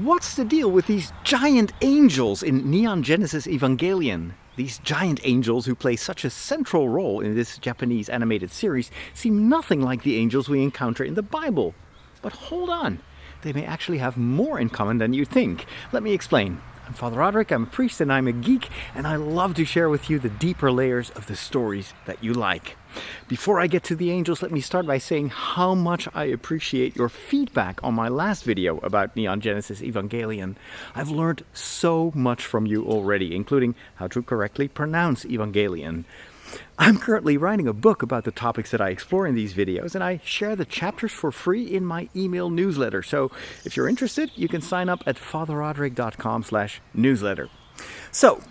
What's the deal with these giant angels in Neon Genesis Evangelion? These giant angels who play such a central role in this Japanese animated series seem nothing like the angels we encounter in the Bible. But hold on, they may actually have more in common than you think. Let me explain. I'm Father Roderick, I'm a priest and I'm a geek, and I love to share with you the deeper layers of the stories that you like. Before I get to the angels, let me start by saying how much I appreciate your feedback on my last video about Neon Genesis Evangelion. I've learned so much from you already, including how to correctly pronounce Evangelion. I'm currently writing a book about the topics that I explore in these videos, and I share the chapters for free in my email newsletter. So if you're interested, you can sign up at fatherroderick.com/newsletter. So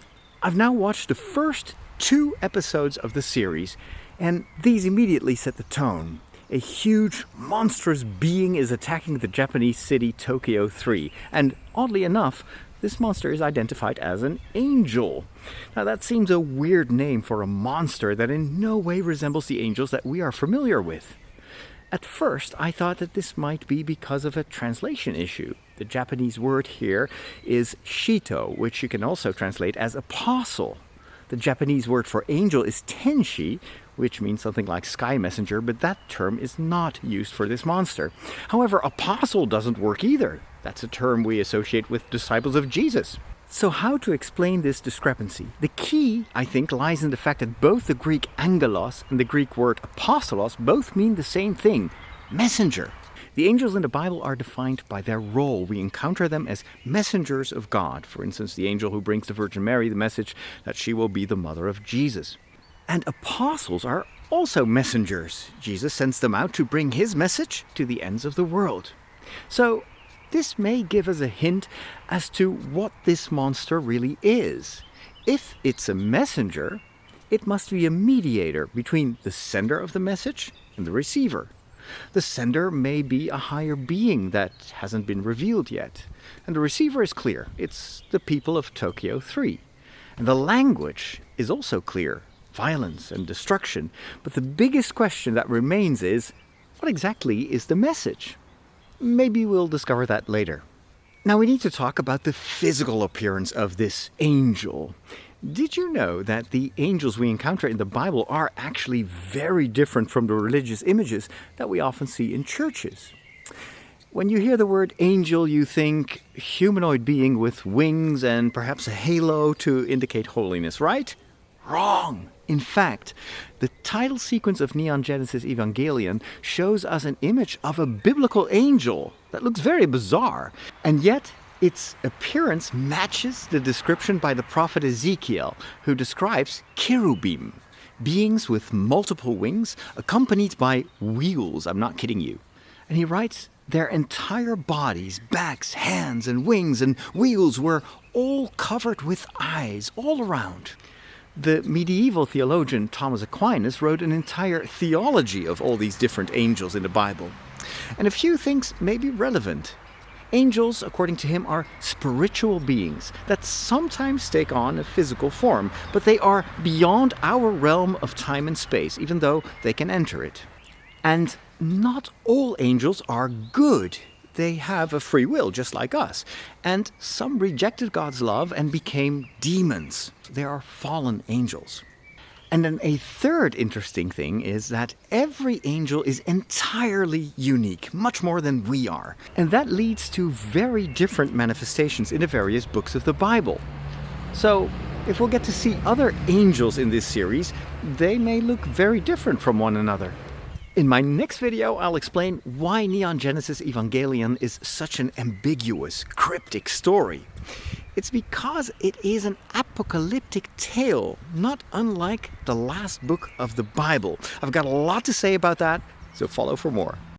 I've now watched the first 2 episodes of the series, and these immediately set the tone. A huge, monstrous being is attacking the Japanese city Tokyo 3, and oddly enough, this monster is identified as an angel. Now that seems a weird name for a monster that in no way resembles the angels that we are familiar with. At first, I thought that this might be because of a translation issue. The Japanese word here is shito, which you can also translate as apostle. The Japanese word for angel is tenshi, which means something like sky messenger, but that term is not used for this monster. However, apostle doesn't work either. That's a term we associate with disciples of Jesus. So how to explain this discrepancy? The key, I think, lies in the fact that both the Greek angelos and the Greek word apostolos both mean the same thing, messenger. The angels in the Bible are defined by their role. We encounter them as messengers of God. For instance, the angel who brings the Virgin Mary the message that she will be the mother of Jesus. And apostles are also messengers. Jesus sends them out to bring his message to the ends of the world. So this may give us a hint as to what this monster really is. If it's a messenger, it must be a mediator between the sender of the message and the receiver. The sender may be a higher being that hasn't been revealed yet. And the receiver is clear. It's the people of Tokyo 3. And the language is also clear. Violence and destruction. But the biggest question that remains is, what exactly is the message? Maybe we'll discover that later. Now we need to talk about the physical appearance of this angel. Did you know that the angels we encounter in the Bible are actually very different from the religious images that we often see in churches? When you hear the word angel, you think humanoid being with wings and perhaps a halo to indicate holiness, right? Wrong! In fact, the title sequence of Neon Genesis Evangelion shows us an image of a biblical angel that looks very bizarre, and yet its appearance matches the description by the prophet Ezekiel, who describes cherubim, beings with multiple wings accompanied by wheels. I'm not kidding you. And he writes, their entire bodies, backs, hands, and wings and wheels were all covered with eyes all around. The medieval theologian Thomas Aquinas wrote an entire theology of all these different angels in the Bible. And a few things may be relevant. Angels, according to him, are spiritual beings that sometimes take on a physical form, but they are beyond our realm of time and space, even though they can enter it. And not all angels are good. They have a free will, just like us. And some rejected God's love and became demons. They are fallen angels. And then a third interesting thing is that every angel is entirely unique, much more than we are. And that leads to very different manifestations in the various books of the Bible. So, if we'll get to see other angels in this series, they may look very different from one another. In my next video, I'll explain why Neon Genesis Evangelion is such an ambiguous, cryptic story. It's because it is an apocalyptic tale, not unlike the last book of the Bible. I've got a lot to say about that, so follow for more.